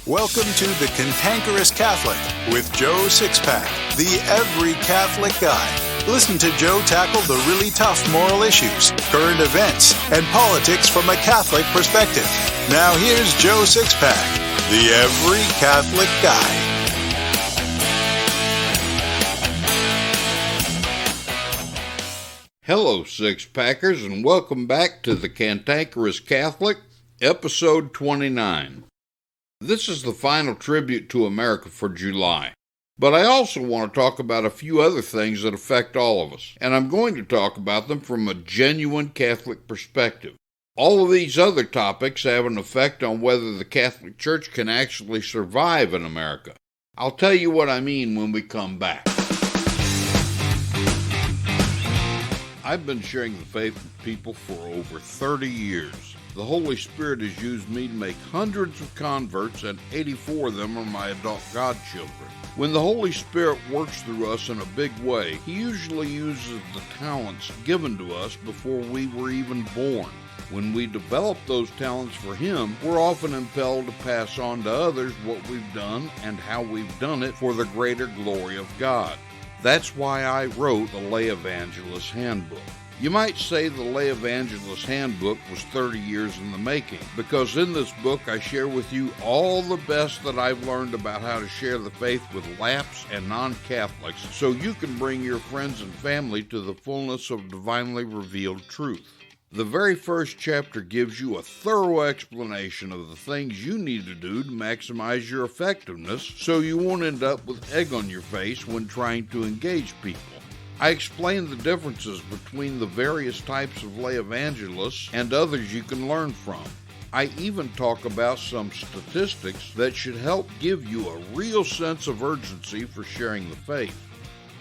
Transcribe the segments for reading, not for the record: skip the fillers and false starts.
Welcome to The Cantankerous Catholic with Joe Sixpack, the every Catholic guy. Listen to Joe tackle the really tough moral issues, current events, and politics from a Catholic perspective. Now here's Joe Sixpack, the every Catholic guy. Hello, Six-Packers, and welcome back to The Cantankerous Catholic, episode 29. This is the final tribute to America for July. But I also want to talk about a few other things that affect all of us, and I'm going to talk about them from a genuine Catholic perspective. All of these other topics have an effect on whether the Catholic Church can actually survive in America. I'll tell you what I mean when we come back. I've been sharing the faith with people for over 30 years. The Holy Spirit has used me to make hundreds of converts, and 84 of them are my adult godchildren. When the Holy Spirit works through us in a big way, He usually uses the talents given to us before we were even born. When we develop those talents for Him, we're often impelled to pass on to others what we've done and how we've done it for the greater glory of God. That's why I wrote the Lay Evangelist Handbook. You might say the Lay Evangelist Handbook was 30 years in the making, because in this book I share with you all the best that I've learned about how to share the faith with lapsed and non-Catholics, so you can bring your friends and family to the fullness of divinely revealed truth. The very first chapter gives you a thorough explanation of the things you need to do to maximize your effectiveness so you won't end up with egg on your face when trying to engage people. I explain the differences between the various types of lay evangelists and others you can learn from. I even talk about some statistics that should help give you a real sense of urgency for sharing the faith.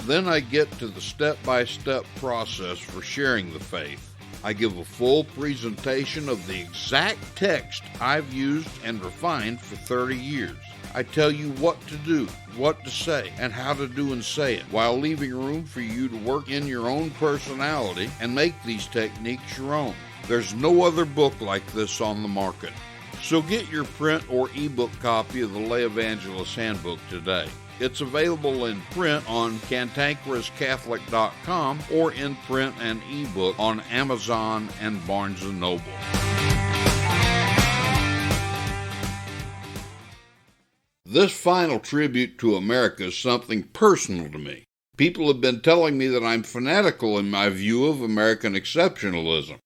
Then I get to the step-by-step process for sharing the faith. I give a full presentation of the exact text I've used and refined for 30 years. I tell you what to do, what to say, and how to do and say it, while leaving room for you to work in your own personality and make these techniques your own. There's no other book like this on the market. So get your print or ebook copy of the Lay Evangelist Handbook today. It's available in print on cantankerouscatholic.com or in print and ebook on Amazon and Barnes & Noble. This final tribute to America is something personal to me. People have been telling me that I'm fanatical in my view of American exceptionalism.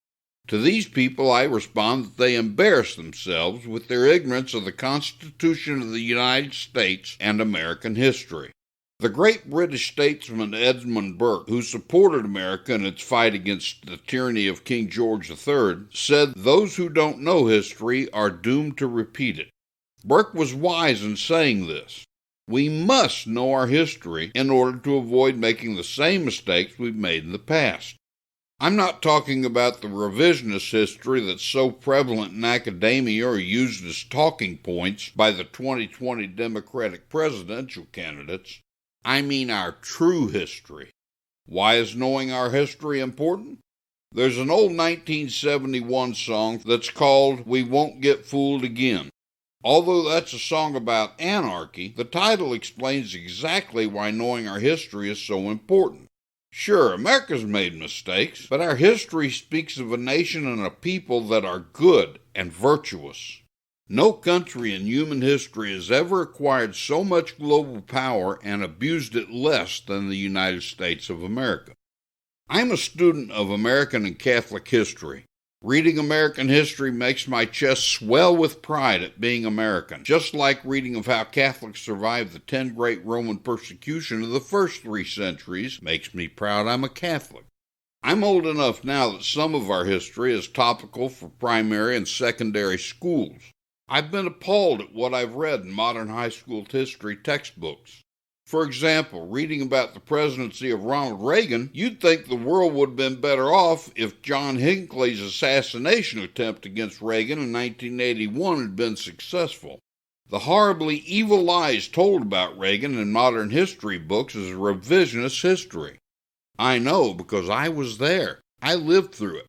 To these people, I respond that they embarrass themselves with their ignorance of the Constitution of the United States and American history. The great British statesman Edmund Burke, who supported America in its fight against the tyranny of King George III, said those who don't know history are doomed to repeat it. Burke was wise in saying this. We must know our history in order to avoid making the same mistakes we've made in the past. I'm not talking about the revisionist history that's so prevalent in academia or used as talking points by the 2020 Democratic presidential candidates. I mean our true history. Why is knowing our history important? There's an old 1971 song that's called We Won't Get Fooled Again. Although that's a song about anarchy, the title explains exactly why knowing our history is so important. Sure, America's made mistakes, but our history speaks of a nation and a people that are good and virtuous. No country in human history has ever acquired so much global power and abused it less than the United States of America. I'm a student of American and Catholic history. Reading American history makes my chest swell with pride at being American, just like reading of how Catholics survived the 10 great Roman persecution of the first 3 centuries makes me proud I'm a Catholic. I'm old enough now that some of our history is topical for primary and secondary schools. I've been appalled at what I've read in modern high school history textbooks. For example, reading about the presidency of Ronald Reagan, you'd think the world would have been better off if John Hinckley's assassination attempt against Reagan in 1981 had been successful. The horribly evil lies told about Reagan in modern history books is revisionist history. I know because I was there. I lived through it.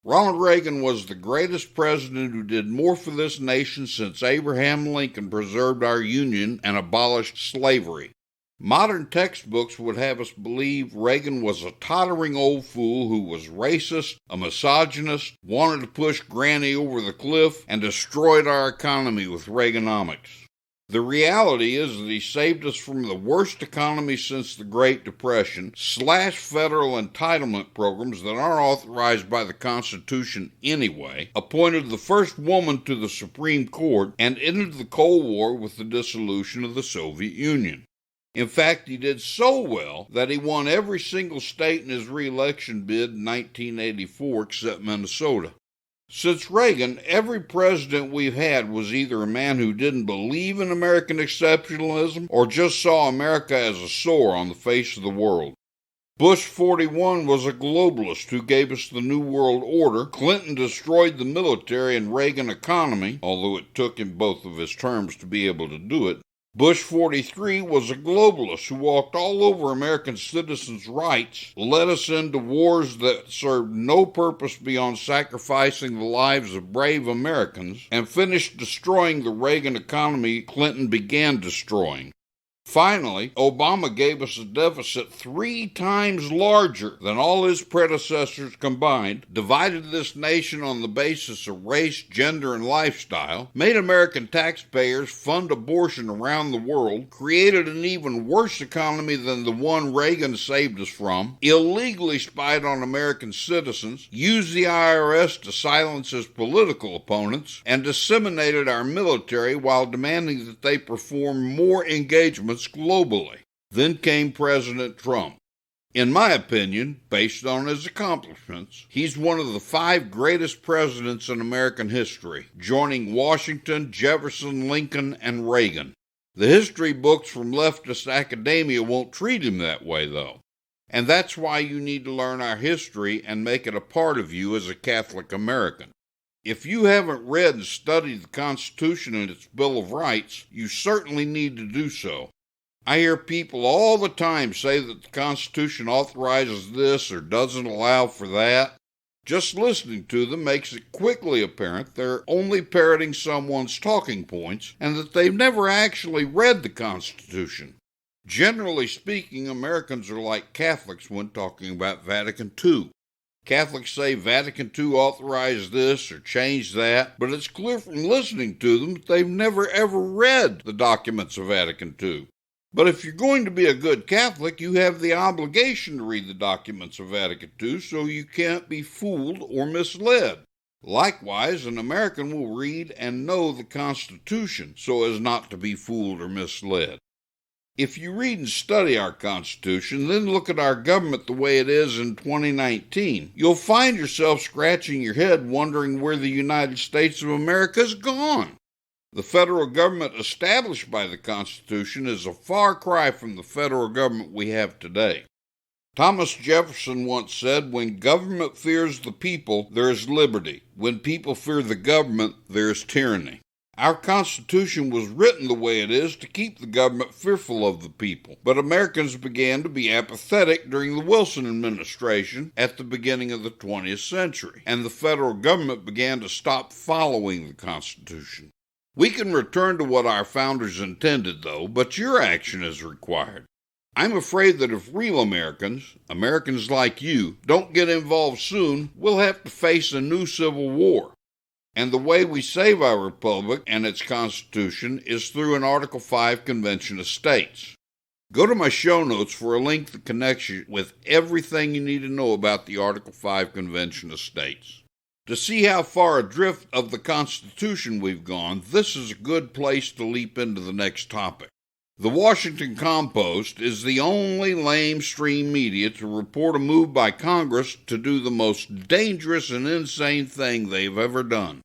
Ronald Reagan was the greatest president who did more for this nation since Abraham Lincoln preserved our Union and abolished slavery. Modern textbooks would have us believe Reagan was a tottering old fool who was racist, a misogynist, wanted to push Granny over the cliff, and destroyed our economy with Reaganomics. The reality is that he saved us from the worst economy since the Great Depression, slashed federal entitlement programs that aren't authorized by the Constitution anyway, appointed the first woman to the Supreme Court, and ended the Cold War with the dissolution of the Soviet Union. In fact, he did so well that he won every single state in his re-election bid in 1984 except Minnesota. Since Reagan, every president we've had was either a man who didn't believe in American exceptionalism or just saw America as a sore on the face of the world. Bush 41 was a globalist who gave us the New World Order. Clinton destroyed the military and Reagan economy, although it took him both of his terms to be able to do it. Bush 43 was a globalist who walked all over American citizens' rights, led us into wars that served no purpose beyond sacrificing the lives of brave Americans, and finished destroying the Reagan economy Clinton began destroying. Finally, Obama gave us a deficit 3 times larger than all his predecessors combined, divided this nation on the basis of race, gender, and lifestyle, made American taxpayers fund abortion around the world, created an even worse economy than the one Reagan saved us from, illegally spied on American citizens, used the IRS to silence his political opponents, and disseminated our military while demanding that they perform more engagements globally. Then came President Trump. In my opinion, based on his accomplishments, he's one of the 5 greatest presidents in American history, joining Washington, Jefferson, Lincoln, and Reagan. The history books from leftist academia won't treat him that way, though. And that's why you need to learn our history and make it a part of you as a Catholic American. If you haven't read and studied the Constitution and its Bill of Rights, you certainly need to do so. I hear people all the time say that the Constitution authorizes this or doesn't allow for that. Just listening to them makes it quickly apparent they're only parroting someone's talking points and that they've never actually read the Constitution. Generally speaking, Americans are like Catholics when talking about Vatican II. Catholics say Vatican II authorized this or changed that, but it's clear from listening to them that they've never ever read the documents of Vatican II. But if you're going to be a good Catholic, you have the obligation to read the documents of Vatican II so you can't be fooled or misled. Likewise, an American will read and know the Constitution so as not to be fooled or misled. If you read and study our Constitution, then look at our government the way it is in 2019, you'll find yourself scratching your head wondering where the United States of America's gone. The federal government established by the Constitution is a far cry from the federal government we have today. Thomas Jefferson once said, "When government fears the people, there is liberty. When people fear the government, there is tyranny." Our Constitution was written the way it is to keep the government fearful of the people, but Americans began to be apathetic during the Wilson administration at the beginning of the 20th century, and the federal government began to stop following the Constitution. We can return to what our founders intended, though, but your action is required. I'm afraid that if real Americans, Americans like you, don't get involved soon, we'll have to face a new civil war. And the way we save our republic and its Constitution is through an Article 5 Convention of States. Go to my show notes for a link that connects you with everything you need to know about the Article 5 Convention of States. To see how far adrift of the Constitution we've gone, this is a good place to leap into the next topic. The Washington Compost is the only lamestream media to report a move by Congress to do the most dangerous and insane thing they've ever done.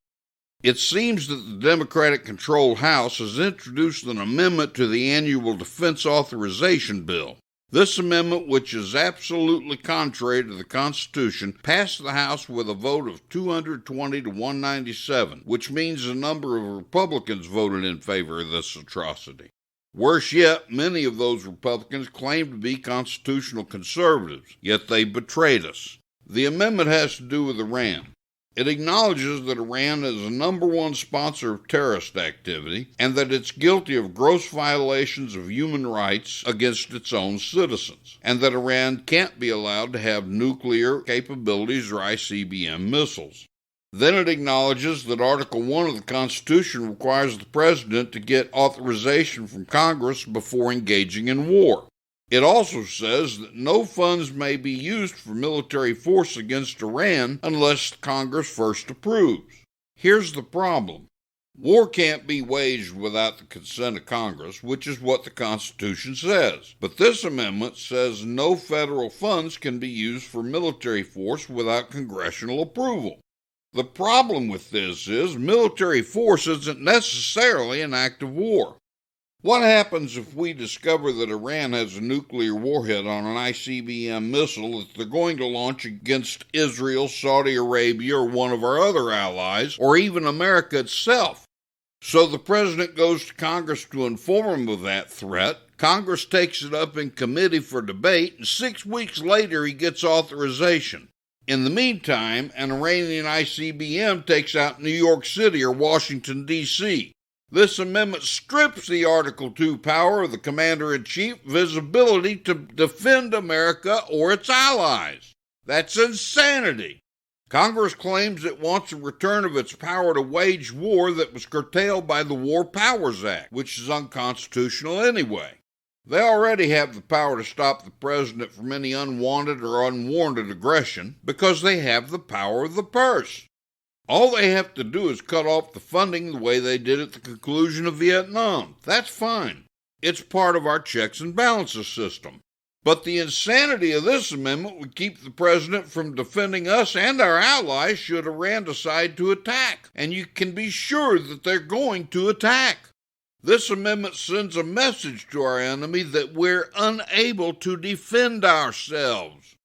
It seems that the Democratic-controlled House has introduced an amendment to the annual defense authorization bill. This amendment, which is absolutely contrary to the Constitution, passed the House with a vote of 220 to 197, which means a number of Republicans voted in favor of this atrocity. Worse yet, many of those Republicans claim to be constitutional conservatives, yet they betrayed us. The amendment has to do with Iran. It acknowledges that Iran is the number one sponsor of terrorist activity and that it's guilty of gross violations of human rights against its own citizens, and that Iran can't be allowed to have nuclear capabilities or ICBM missiles. Then it acknowledges that Article 1 of the Constitution requires the President to get authorization from Congress before engaging in war. It also says that no funds may be used for military force against Iran unless Congress first approves. Here's the problem. War can't be waged without the consent of Congress, which is what the Constitution says. But this amendment says no federal funds can be used for military force without congressional approval. The problem with this is military force isn't necessarily an act of war. What happens if we discover that Iran has a nuclear warhead on an ICBM missile that they're going to launch against Israel, Saudi Arabia, or one of our other allies, or even America itself? So the President goes to Congress to inform him of that threat. Congress takes it up in committee for debate, and 6 weeks later he gets authorization. In the meantime, an Iranian ICBM takes out New York City or Washington, D.C. This amendment strips the Article 2 power of the Commander-in-Chief visibility to defend America or its allies. That's insanity. Congress claims it wants a return of its power to wage war that was curtailed by the War Powers Act, which is unconstitutional anyway. They already have the power to stop the President from any unwanted or unwarranted aggression because they have the power of the purse. All they have to do is cut off the funding the way they did at the conclusion of Vietnam. That's fine. It's part of our checks and balances system. But the insanity of this amendment would keep the President from defending us and our allies should Iran decide to attack. And you can be sure that they're going to attack. This amendment sends a message to our enemy that we're unable to defend ourselves.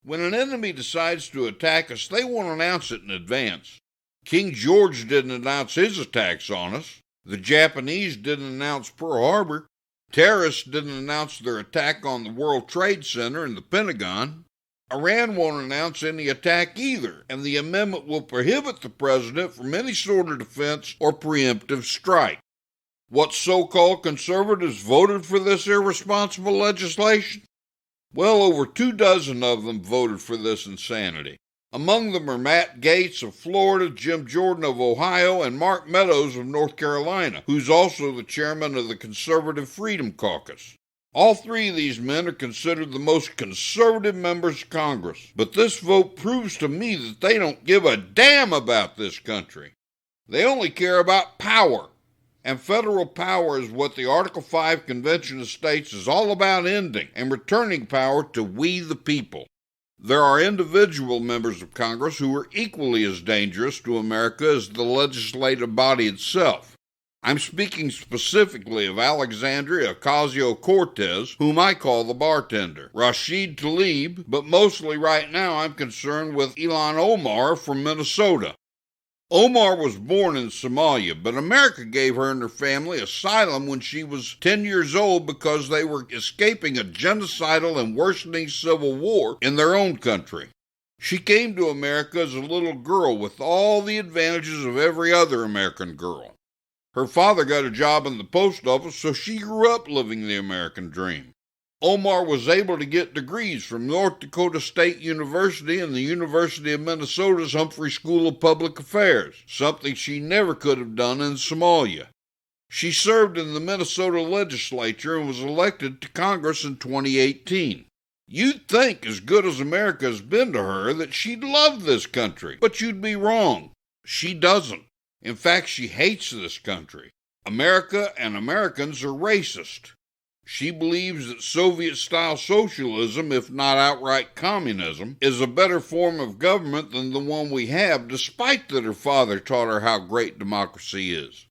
When an enemy decides to attack us, they won't announce it in advance. King George didn't announce his attacks on us. The Japanese didn't announce Pearl Harbor. Terrorists didn't announce their attack on the World Trade Center and the Pentagon. Iran won't announce any attack either, and the amendment will prohibit the President from any sort of defense or preemptive strike. What so-called conservatives voted for this irresponsible legislation? Well, over 24 of them voted for this insanity. Among them are Matt Gaetz of Florida, Jim Jordan of Ohio, and Mark Meadows of North Carolina, who's also the chairman of the Conservative Freedom Caucus. All three of these men are considered the most conservative members of Congress, but this vote proves to me that they don't give a damn about this country. They only care about power. And federal power is what the Article 5 Convention of States is all about ending and returning power to we the people. There are individual members of Congress who are equally as dangerous to America as the legislative body itself. I'm speaking specifically of Alexandria Ocasio-Cortez, whom I call the bartender, Rashid Tlaib, but mostly right now I'm concerned with Ilhan Omar from Minnesota. Omar was born in Somalia, but America gave her and her family asylum when she was 10 years old because they were escaping a genocidal and worsening civil war in their own country. She came to America as a little girl with all the advantages of every other American girl. Her father got a job in the post office, so she grew up living the American dream. Omar was able to get degrees from North Dakota State University and the University of Minnesota's Humphrey School of Public Affairs, something she never could have done in Somalia. She served in the Minnesota legislature and was elected to Congress in 2018. You'd think, as good as America has been to her, that she'd love this country, but you'd be wrong. She doesn't. In fact, she hates this country. America and Americans are racist. She believes that Soviet-style socialism, if not outright communism, is a better form of government than the one we have, despite that her father taught her how great democracy is.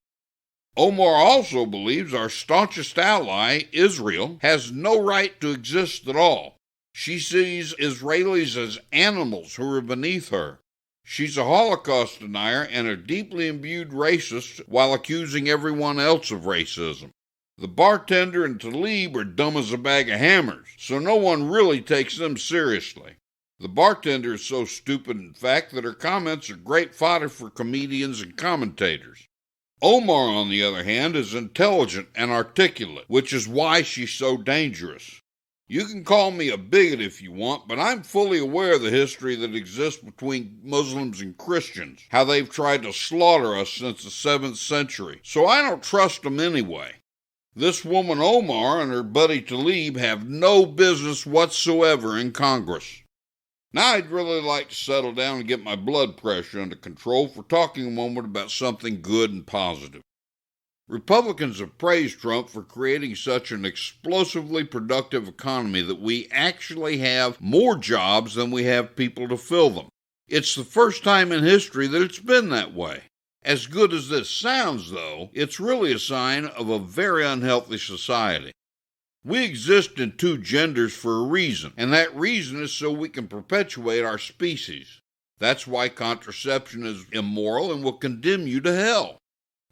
Omar also believes our staunchest ally, Israel, has no right to exist at all. She sees Israelis as animals who are beneath her. She's a Holocaust denier and a deeply imbued racist while accusing everyone else of racism. The bartender and Tlaib are dumb as a bag of hammers, so no one really takes them seriously. The bartender is so stupid, in fact, that her comments are great fodder for comedians and commentators. Omar, on the other hand, is intelligent and articulate, which is why she's so dangerous. You can call me a bigot if you want, but I'm fully aware of the history that exists between Muslims and Christians, how they've tried to slaughter us since the 7th century, so I don't trust them anyway. This woman Omar and her buddy Tlaib have no business whatsoever in Congress. Now I'd really like to settle down and get my blood pressure under control for talking a moment about something good and positive. Republicans have praised Trump for creating such an explosively productive economy that we actually have more jobs than we have people to fill them. It's the first time in history that it's been that way. As good as this sounds, though, it's really a sign of a very unhealthy society. We exist in two genders for a reason, and that reason is so we can perpetuate our species. That's why contraception is immoral and will condemn you to hell.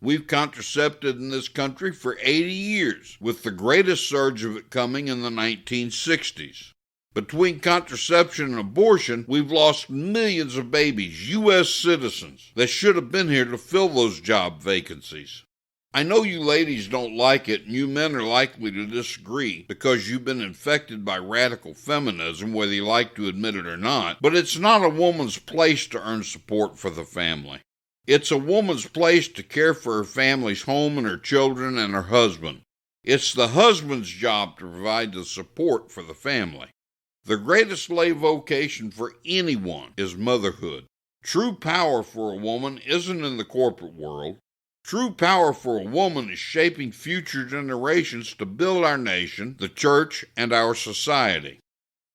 We've contracepted in this country for 80 years, with the greatest surge of it coming in the 1960s. Between contraception and abortion, we've lost millions of babies, U.S. citizens, that should have been here to fill those job vacancies. I know you ladies don't like it, and you men are likely to disagree because you've been infected by radical feminism, whether you like to admit it or not, but it's not a woman's place to earn support for the family. It's a woman's place to care for her family's home and her children and her husband. It's the husband's job to provide the support for the family. The greatest slave vocation for anyone is motherhood. True power for a woman isn't in the corporate world. True power for a woman is shaping future generations to build our nation, the church, and our society.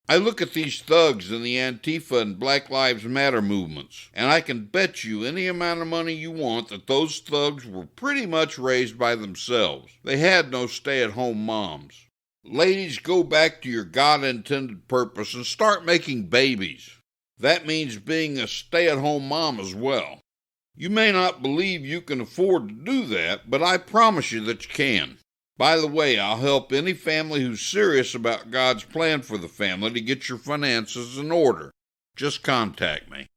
I look at these thugs in the Antifa and Black Lives Matter movements, and I can bet you any amount of money you want that those thugs were pretty much raised by themselves. They had no stay-at-home moms. Ladies, go back to your God-intended purpose and start making babies. That means being a stay-at-home mom as well. You may not believe you can afford to do that, but I promise you that you can. By the way, I'll help any family who's serious about God's plan for the family to get your finances in order. Just contact me.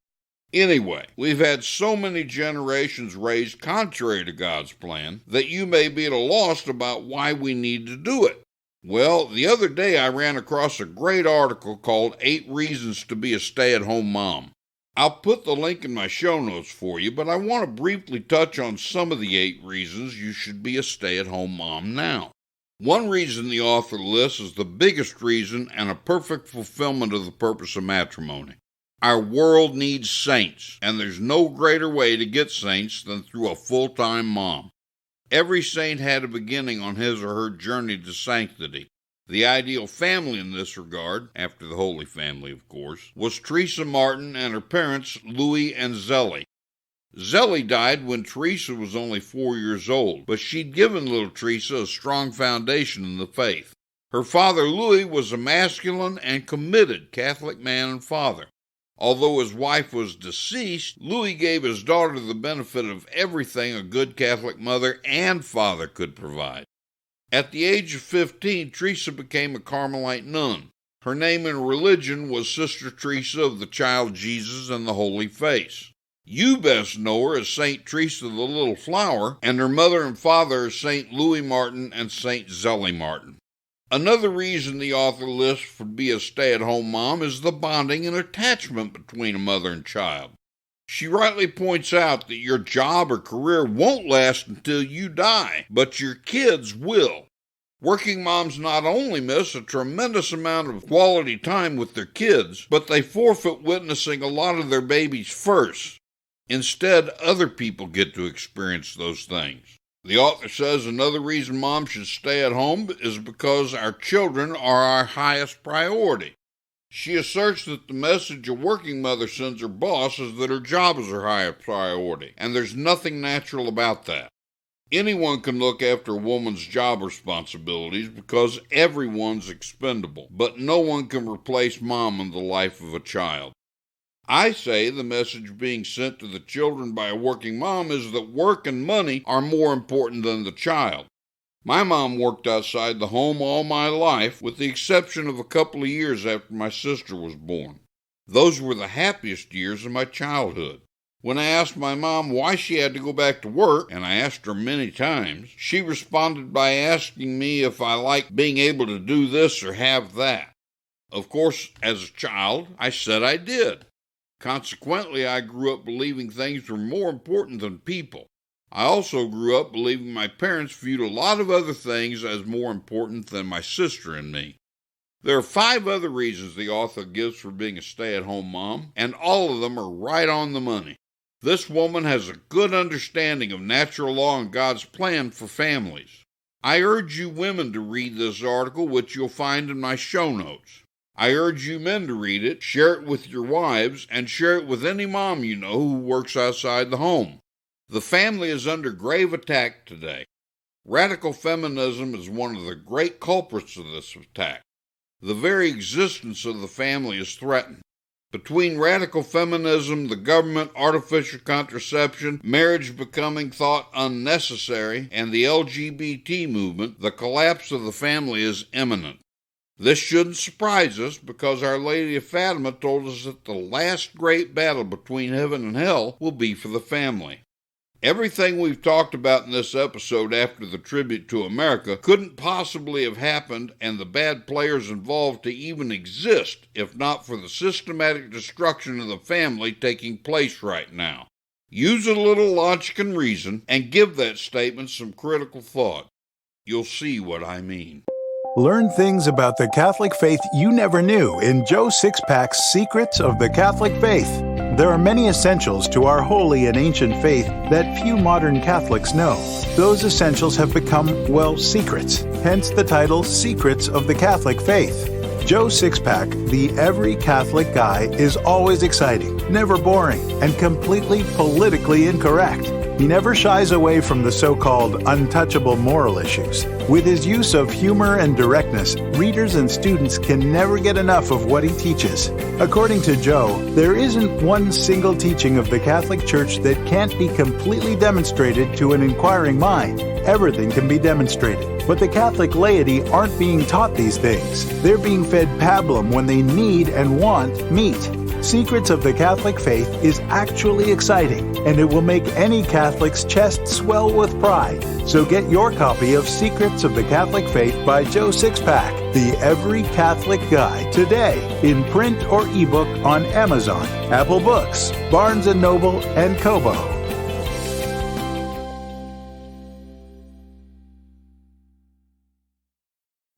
Anyway, we've had so many generations raised contrary to God's plan that you may be at a loss about why we need to do it. Well, the other day I ran across a great article called 8 Reasons to be a Stay-at-Home Mom. I'll put the link in my show notes for you, but I want to briefly touch on some of the 8 reasons you should be a stay-at-home mom now. One reason the author lists is the biggest reason and a perfect fulfillment of the purpose of matrimony. Our world needs saints, and there's no greater way to get saints than through a full-time mom. Every saint had a beginning on his or her journey to sanctity. The ideal family in this regard, after the Holy Family, of course, was Teresa Martin and her parents, Louis and Zellie. Zellie died when Teresa was only 4 years old, but she'd given little Teresa a strong foundation in the faith. Her father, Louis, was a masculine and committed Catholic man and father. Although his wife was deceased, Louis gave his daughter the benefit of everything a good Catholic mother and father could provide. At the age of 15, Teresa became a Carmelite nun. Her name in religion was Sister Teresa of the Child Jesus and the Holy Face. You best know her as St. Teresa the Little Flower, and her mother and father are St. Louis Martin and St. Zellie Martin. Another reason the author lists for be a stay-at-home mom is the bonding and attachment between a mother and child. She rightly points out that your job or career won't last until you die, but your kids will. Working moms not only miss a tremendous amount of quality time with their kids, but they forfeit witnessing a lot of their babies first. Instead, other people get to experience those things. The author says another reason moms should stay at home is because our children are our highest priority. She asserts that the message a working mother sends her boss is that her job is her highest priority, and there's nothing natural about that. Anyone can look after a woman's job responsibilities because everyone's expendable, but no one can replace mom in the life of a child. I say the message being sent to the children by a working mom is that work and money are more important than the child. My mom worked outside the home all my life, with the exception of a couple of years after my sister was born. Those were the happiest years of my childhood. When I asked my mom why she had to go back to work, and I asked her many times, she responded by asking me if I liked being able to do this or have that. Of course, as a child, I said I did. Consequently, I grew up believing things were more important than people. I also grew up believing my parents viewed a lot of other things as more important than my sister and me. There are 5 other reasons the author gives for being a stay-at-home mom, and all of them are right on the money. This woman has a good understanding of natural law and God's plan for families. I urge you women to read this article, which you'll find in my show notes. I urge you men to read it, share it with your wives, and share it with any mom you know who works outside the home. The family is under grave attack today. Radical feminism is one of the great culprits of this attack. The very existence of the family is threatened. Between radical feminism, the government, artificial contraception, marriage becoming thought unnecessary, and the LGBT movement, the collapse of the family is imminent. This shouldn't surprise us because Our Lady of Fatima told us that the last great battle between heaven and hell will be for the family. Everything we've talked about in this episode after the tribute to America couldn't possibly have happened and the bad players involved to even exist if not for the systematic destruction of the family taking place right now. Use a little logic and reason and give that statement some critical thought. You'll see what I mean. Learn things about the Catholic faith you never knew in Joe Sixpack's Secrets of the Catholic Faith. There are many essentials to our holy and ancient faith that few modern Catholics know. Those essentials have become, well, secrets, hence the title Secrets of the Catholic Faith. Joe Sixpack, the every Catholic guy, is always exciting, never boring, and completely politically incorrect. He never shies away from the so-called untouchable moral issues. With his use of humor and directness, readers and students can never get enough of what he teaches. According to Joe, there isn't one single teaching of the Catholic Church that can't be completely demonstrated to an inquiring mind. Everything can be demonstrated. But the Catholic laity aren't being taught these things. They're being fed pablum when they need and want meat. Secrets of the Catholic Faith is actually exciting, and it will make any Catholic's chest swell with pride. So get your copy of Secrets of the Catholic Faith by Joe Sixpack, the Every Catholic Guide, today in print or ebook on Amazon, Apple Books, Barnes & Noble, and Kobo.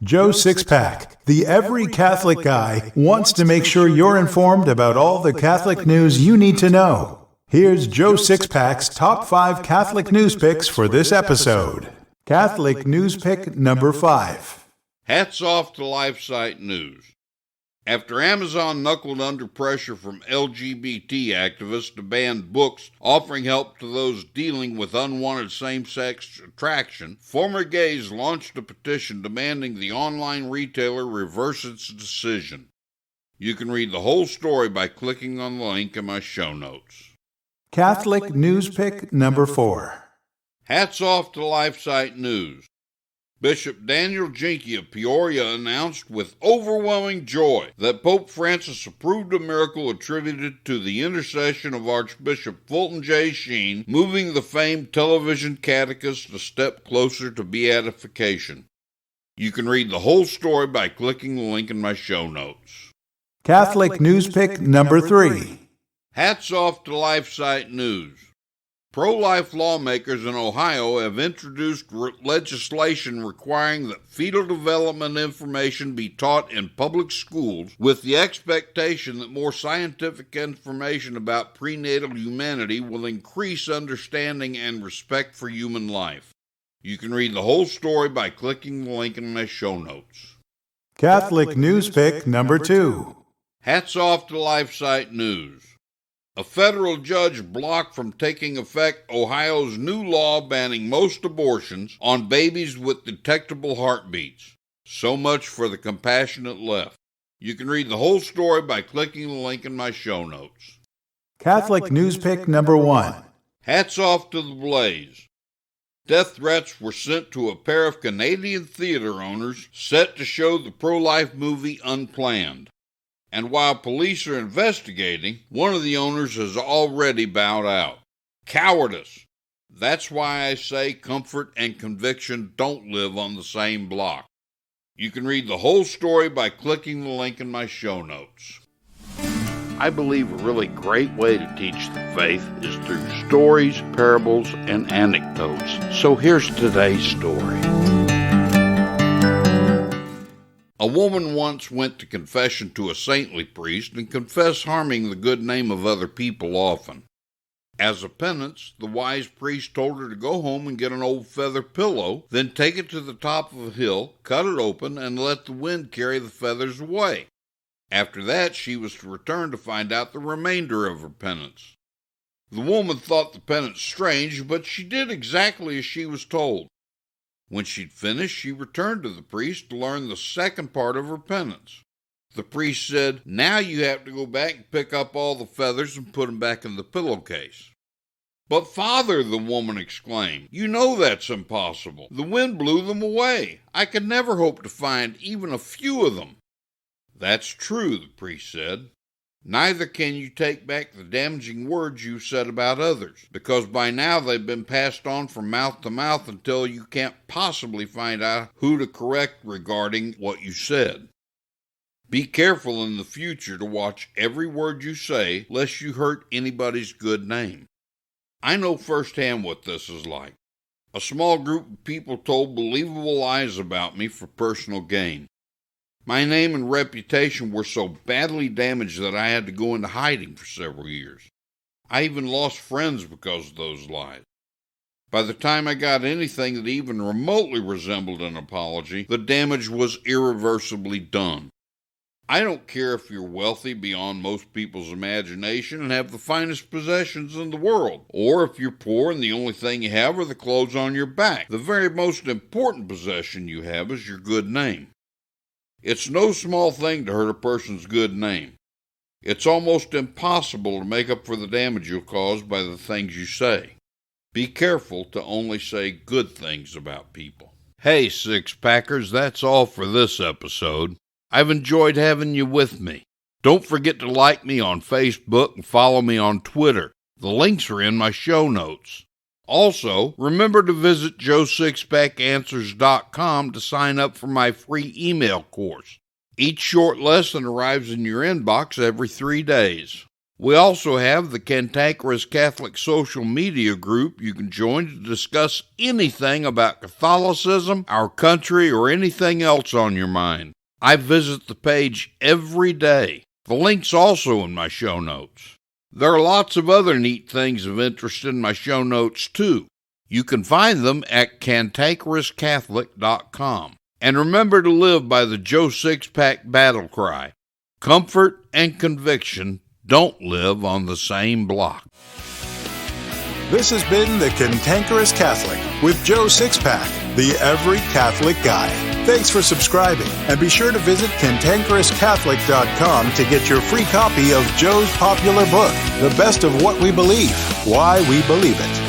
Joe Sixpack, the Every Catholic Guy, wants to make sure you're informed about all the Catholic news you need to know. Here's Joe Sixpack's top 5 Catholic news picks for this episode. Catholic news pick number 5. Hats off to LifeSite News. After Amazon knuckled under pressure from LGBT activists to ban books offering help to those dealing with unwanted same-sex attraction, former gays launched a petition demanding the online retailer reverse its decision. You can read the whole story by clicking on the link in my show notes. Catholic news pick number 4. Hats off to LifeSite News. Bishop Daniel Jinke of Peoria announced with overwhelming joy that Pope Francis approved a miracle attributed to the intercession of Archbishop Fulton Sheen, moving the famed television catechist a step closer to beatification. You can read the whole story by clicking the link in my show notes. Catholic news pick number 3. Hats off to LifeSite News. Pro-life lawmakers in Ohio have introduced legislation requiring that fetal development information be taught in public schools with the expectation that more scientific information about prenatal humanity will increase understanding and respect for human life. You can read the whole story by clicking the link in my show notes. Catholic news pick number 2. Hats off to LifeSite News. A federal judge blocked from taking effect Ohio's new law banning most abortions on babies with detectable heartbeats. So much for the compassionate left. You can read the whole story by clicking the link in my show notes. Catholic news pick number 1. Hats off to the Blaze. Death threats were sent to a pair of Canadian theater owners set to show the pro-life movie Unplanned. And while police are investigating, one of the owners has already bowed out. Cowardice. That's why I say comfort and conviction don't live on the same block. You can read the whole story by clicking the link in my show notes. I believe a really great way to teach the faith is through stories, parables, and anecdotes. So here's today's story. A woman once went to confession to a saintly priest and confessed harming the good name of other people often. As a penance, the wise priest told her to go home and get an old feather pillow, then take it to the top of a hill, cut it open, and let the wind carry the feathers away. After that, she was to return to find out the remainder of her penance. The woman thought the penance strange, but she did exactly as she was told. When she'd finished, she returned to the priest to learn the second part of her penance. The priest said, "Now you have to go back and pick up all the feathers and put them back in the pillowcase." "But Father," the woman exclaimed, "you know that's impossible. The wind blew them away. I could never hope to find even a few of them." "That's true," the priest said. "Neither can you take back the damaging words you said about others, because by now they've been passed on from mouth to mouth until you can't possibly find out who to correct regarding what you said. Be careful in the future to watch every word you say, lest you hurt anybody's good name." I know firsthand what this is like. A small group of people told believable lies about me for personal gain. My name and reputation were so badly damaged that I had to go into hiding for several years. I even lost friends because of those lies. By the time I got anything that even remotely resembled an apology, the damage was irreversibly done. I don't care if you're wealthy beyond most people's imagination and have the finest possessions in the world, or if you're poor and the only thing you have are the clothes on your back. The very most important possession you have is your good name. It's no small thing to hurt a person's good name. It's almost impossible to make up for the damage you'll cause by the things you say. Be careful to only say good things about people. Hey, Sixpackers, that's all for this episode. I've enjoyed having you with me. Don't forget to like me on Facebook and follow me on Twitter. The links are in my show notes. Also, remember to visit joesixpackanswers.com to sign up for my free email course. Each short lesson arrives in your inbox every 3 days. We also have the Cantankerous Catholic social media group you can join to discuss anything about Catholicism, our country, or anything else on your mind. I visit the page every day. The link's also in my show notes. There are lots of other neat things of interest in my show notes, too. You can find them at cantankerouscatholic.com. And remember to live by the Joe Sixpack battle cry. Comfort and conviction don't live on the same block. This has been The Cantankerous Catholic with Joe Sixpack, the Every Catholic Guy. Thanks for subscribing, and be sure to visit cantankerouscatholic.com to get your free copy of Joe's popular book, The Best of What We Believe, Why We Believe It.